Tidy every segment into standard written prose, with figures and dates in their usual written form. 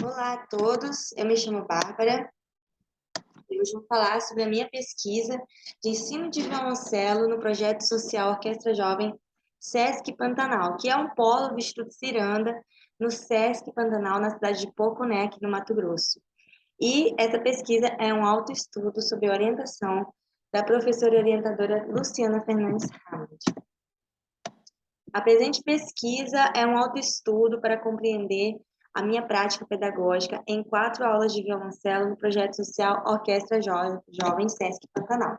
Olá a todos, eu me chamo Bárbara e hoje vou falar sobre a minha pesquisa de ensino de violoncelo no projeto social Orquestra Jovem Sesc Pantanal, que é um polo do Instituto Ciranda, no Sesc Pantanal, na cidade de Poconé, aqui no Mato Grosso. E essa pesquisa é um autoestudo sob orientação da professora e orientadora Luciana Fernandes Hamad. A presente pesquisa é um autoestudo para compreender a minha prática pedagógica em 4 aulas de violoncelo no projeto social Orquestra Jovem Sesc Pantanal.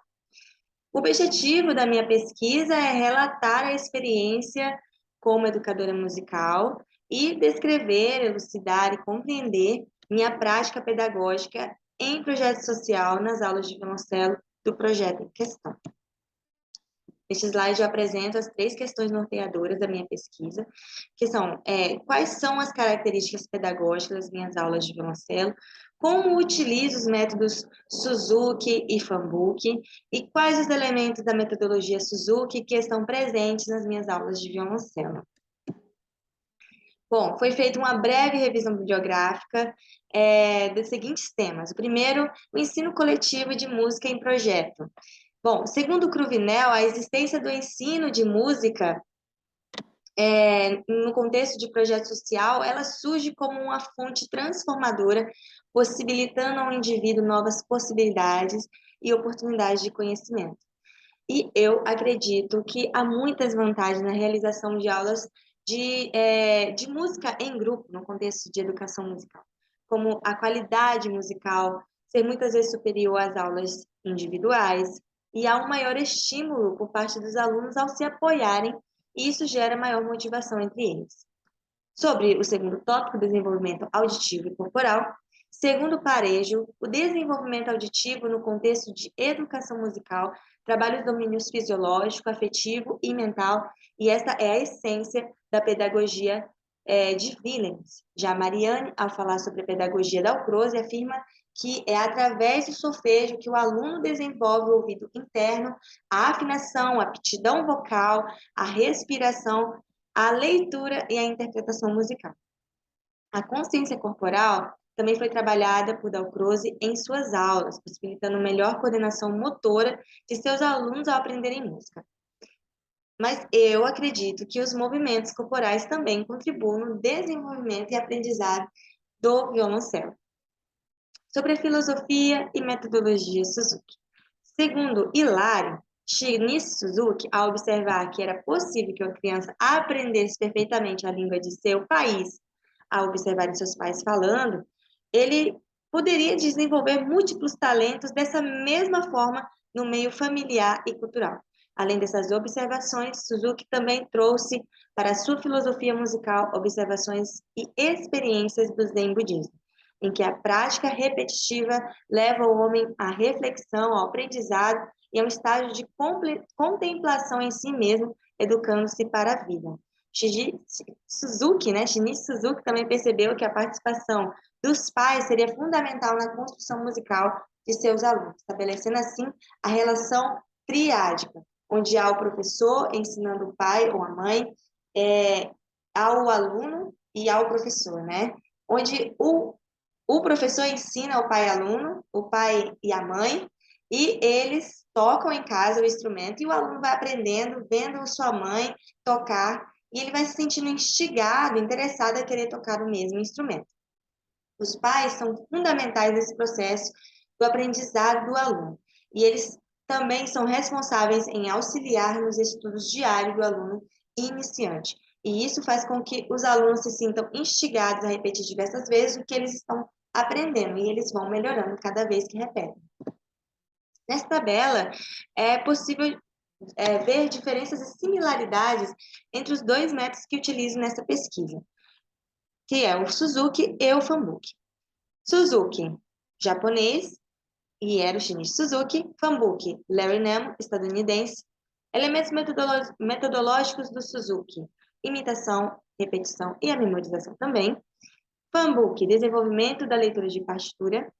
O objetivo da minha pesquisa é relatar a experiência como educadora musical e descrever, elucidar e compreender minha prática pedagógica em projeto social nas aulas de violoncelo do projeto em questão. Neste slide eu apresento as 3 questões norteadoras da minha pesquisa, que são quais são as características pedagógicas das minhas aulas de violoncelo, como utilizo os métodos Suzuki e Fambuki, e quais os elementos da metodologia Suzuki que estão presentes nas minhas aulas de violoncelo. Bom, foi feita uma breve revisão bibliográfica dos seguintes temas. O primeiro, o ensino coletivo de música em projeto. Bom, segundo o Cruvinel, a existência do ensino de música no contexto de projeto social, ela surge como uma fonte transformadora, possibilitando ao indivíduo novas possibilidades e oportunidades de conhecimento. E eu acredito que há muitas vantagens na realização de aulas de música em grupo, no contexto de educação musical, como a qualidade musical ser muitas vezes superior às aulas individuais, e há um maior estímulo por parte dos alunos ao se apoiarem, e isso gera maior motivação entre eles. Sobre o segundo tópico, desenvolvimento auditivo e corporal, segundo Parejo, o desenvolvimento auditivo no contexto de educação musical trabalha os domínios fisiológico, afetivo e mental, e esta é a essência da pedagogia de Willems. Já Marianne, ao falar sobre a pedagogia da Dalcroze, afirma que é através do solfejo que o aluno desenvolve o ouvido interno, a afinação, a aptidão vocal, a respiração, a leitura e a interpretação musical. A consciência corporal também foi trabalhada por Dalcroze em suas aulas, possibilitando melhor coordenação motora de seus alunos ao aprenderem música. Mas eu acredito que os movimentos corporais também contribuem no desenvolvimento e aprendizado do violoncelo. Sobre a filosofia e metodologia Suzuki. Segundo Hilário Shinichi Suzuki, ao observar que era possível que uma criança aprendesse perfeitamente a língua de seu país, ao observar seus pais falando, ele poderia desenvolver múltiplos talentos dessa mesma forma no meio familiar e cultural. Além dessas observações, Suzuki também trouxe para a sua filosofia musical observações e experiências do Zen budismo, em que a prática repetitiva leva o homem à reflexão, ao aprendizado e a um estágio de contemplação em si mesmo, educando-se para a vida. Shinichi Suzuki também percebeu que a participação dos pais seria fundamental na construção musical de seus alunos, estabelecendo assim a relação triádica, onde há o professor ensinando o pai ou a mãe ao aluno e ao professor, né? Onde o professor ensina ao pai e aluno, o pai e a mãe, e eles tocam em casa o instrumento e o aluno vai aprendendo, vendo sua mãe tocar, e ele vai se sentindo instigado, interessado a querer tocar o mesmo instrumento. Os pais são fundamentais nesse processo do aprendizado do aluno, e eles também são responsáveis em auxiliar nos estudos diários do aluno iniciante. E isso faz com que os alunos se sintam instigados a repetir diversas vezes o que eles estão aprendendo, e eles vão melhorando cada vez que repetem. Nessa tabela, é possível ver diferenças e similaridades entre os 2 métodos que utilizo nessa pesquisa, que é o Suzuki e o Fambuki. Suzuki, japonês, e era o Shinichi Suzuki. Fambuki, Larry Nemo, estadunidense. Elementos metodológicos do Suzuki: imitação, repetição e a memorização também. Fambuki, desenvolvimento da leitura de partitura.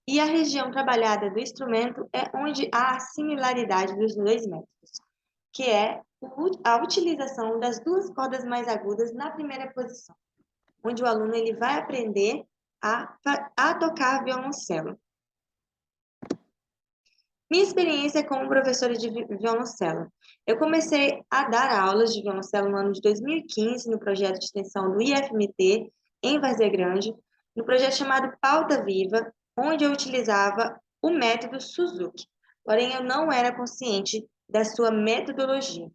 E a região trabalhada do instrumento é onde há a similaridade dos 2 métodos, que é a utilização das 2 cordas mais agudas na primeira posição, onde o aluno ele vai aprender a tocar violoncelo. Minha experiência como professora de violoncelo. Eu comecei a dar aulas de violoncelo no ano de 2015, no projeto de extensão do IFMT, em Várzea Grande, no projeto chamado Pauta Viva, onde eu utilizava o método Suzuki. Porém, eu não era consciente da sua metodologia.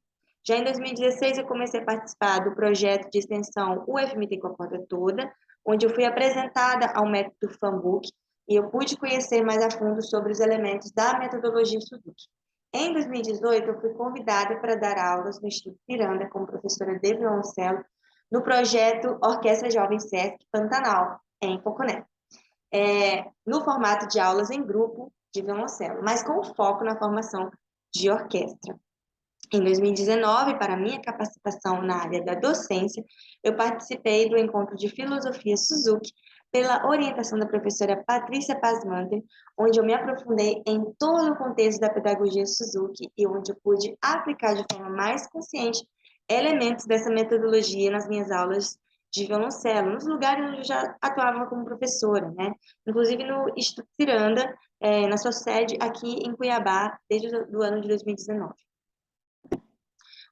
Já em 2016, eu comecei a participar do projeto de extensão UFMT com a Corda Toda, onde eu fui apresentada ao método Fambook, e eu pude conhecer mais a fundo sobre os elementos da metodologia Suzuki. Em 2018, eu fui convidada para dar aulas no Instituto Miranda como professora de violoncelo no projeto Orquestra Jovem Sesc Pantanal, em Poconé, no formato de aulas em grupo de violoncelo, mas com foco na formação de orquestra. Em 2019, para minha capacitação na área da docência, eu participei do encontro de filosofia Suzuki pela orientação da professora Patrícia Pazmanter, onde eu me aprofundei em todo o contexto da pedagogia Suzuki e onde eu pude aplicar de forma mais consciente elementos dessa metodologia nas minhas aulas de violoncelo, nos lugares onde eu já atuava como professora, né? Inclusive no Instituto Ciranda, na sua sede aqui em Cuiabá, desde o ano de 2019.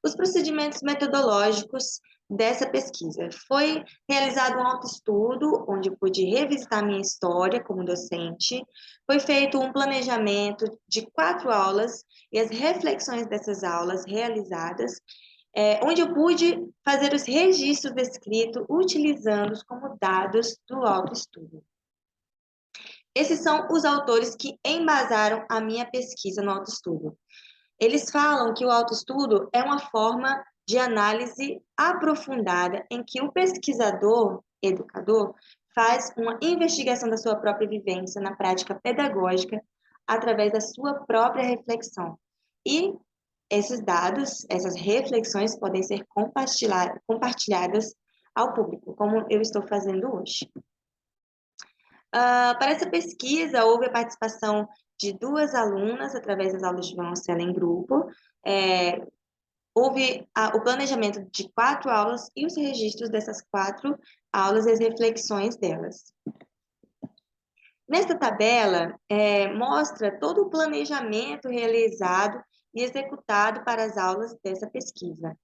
Os procedimentos metodológicos dessa pesquisa. Foi realizado um autoestudo, onde eu pude revisitar minha história como docente. Foi feito um planejamento de 4 aulas e as reflexões dessas aulas realizadas, onde eu pude fazer os registros descritos, utilizando-os como dados do autoestudo. Esses são os autores que embasaram a minha pesquisa no autoestudo. Eles falam que o autoestudo é uma forma de análise aprofundada em que o pesquisador, educador, faz uma investigação da sua própria vivência na prática pedagógica através da sua própria reflexão. E esses dados, essas reflexões podem ser compartilhadas ao público, como eu estou fazendo hoje. Para essa pesquisa, houve a participação de 2 alunas através das aulas de violoncelo em grupo. Houve o planejamento de 4 aulas e os registros dessas 4 aulas e as reflexões delas. Nesta tabela, mostra todo o planejamento realizado e executado para as aulas dessa pesquisa.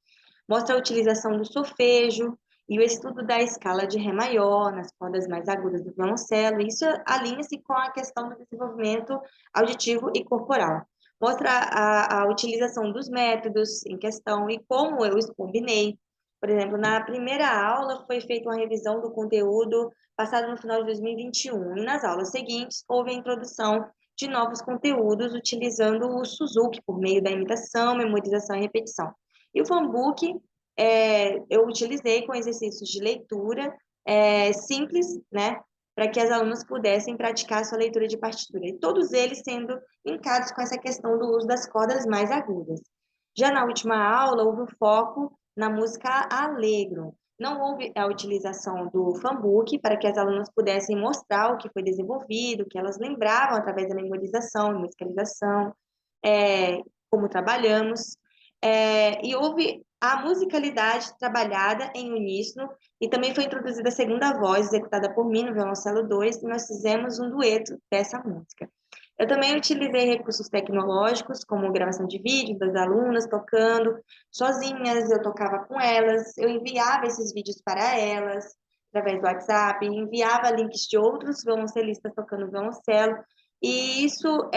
Mostra a utilização do solfejo e o estudo da escala de Ré maior nas cordas mais agudas do violoncelo. Isso alinha-se com a questão do desenvolvimento auditivo e corporal. Mostra a utilização dos métodos em questão e como eu os combinei. Por exemplo, na primeira aula foi feita uma revisão do conteúdo passado no final de 2021, e nas aulas seguintes houve a introdução de novos conteúdos utilizando o Suzuki por meio da imitação, memorização e repetição. E o Fambook eu utilizei com exercícios de leitura simples, né, para que as alunas pudessem praticar a sua leitura de partitura, e todos eles sendo linkados com essa questão do uso das cordas mais agudas. Já na última aula, houve um foco na música Allegro. Não houve a utilização do Fambook para que as alunas pudessem mostrar o que foi desenvolvido, o que elas lembravam através da memorização e musicalização, como trabalhamos. E houve a musicalidade trabalhada em uníssono, e também foi introduzida a segunda voz, executada por mim no violoncelo 2, e nós fizemos um dueto dessa música. Eu também utilizei recursos tecnológicos, como gravação de vídeo das alunas tocando sozinhas, eu tocava com elas, eu enviava esses vídeos para elas, através do WhatsApp, enviava links de outros violoncelistas tocando violoncelo, e isso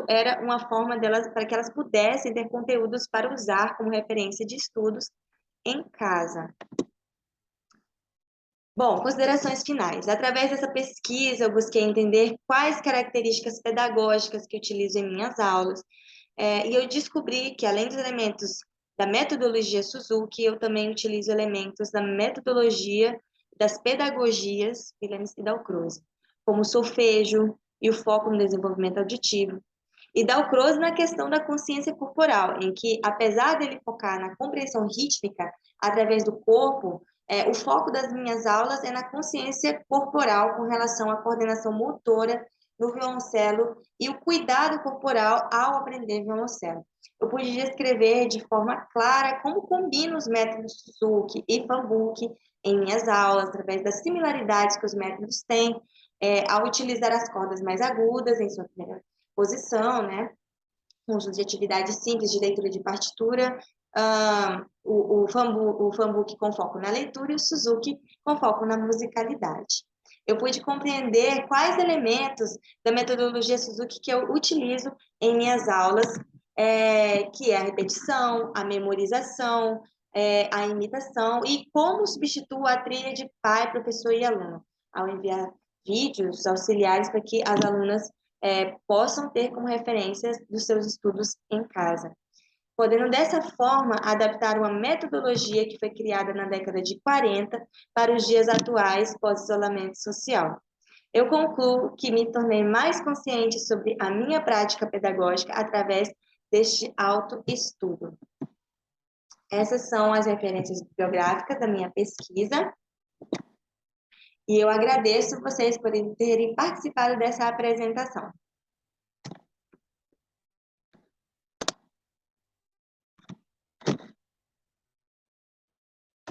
era uma forma delas, para que elas pudessem ter conteúdos para usar como referência de estudos em casa. Bom, considerações finais. Através dessa pesquisa, eu busquei entender quais características pedagógicas que utilizo em minhas aulas, e eu descobri que, além dos elementos da metodologia Suzuki, eu também utilizo elementos da metodologia das pedagogias Willems e Dalcroze, como o solfejo e o foco no desenvolvimento auditivo. E Dalcroze na questão da consciência corporal, em que, apesar dele focar na compreensão rítmica através do corpo, o foco das minhas aulas é na consciência corporal com relação à coordenação motora no violoncelo e o cuidado corporal ao aprender violoncelo. Eu pude descrever de forma clara como combino os métodos Suzuki e Fambuki em minhas aulas, através das similaridades que os métodos têm, ao utilizar as cordas mais agudas em sua primeira posição, né? Conjunto de atividades simples de leitura de partitura, o Fambuki com foco na leitura e o Suzuki com foco na musicalidade. Eu pude compreender quais elementos da metodologia Suzuki que eu utilizo em minhas aulas, que é a repetição, a memorização, a imitação e como substituo a trilha de pai, professor e aluno, ao enviar vídeos auxiliares para que as alunas possam ter como referências dos seus estudos em casa, podendo dessa forma adaptar uma metodologia que foi criada na década de 40 para os dias atuais pós-isolamento social. Eu concluo que me tornei mais consciente sobre a minha prática pedagógica através deste autoestudo. Essas são as referências bibliográficas da minha pesquisa. E eu agradeço vocês por terem participado dessa apresentação.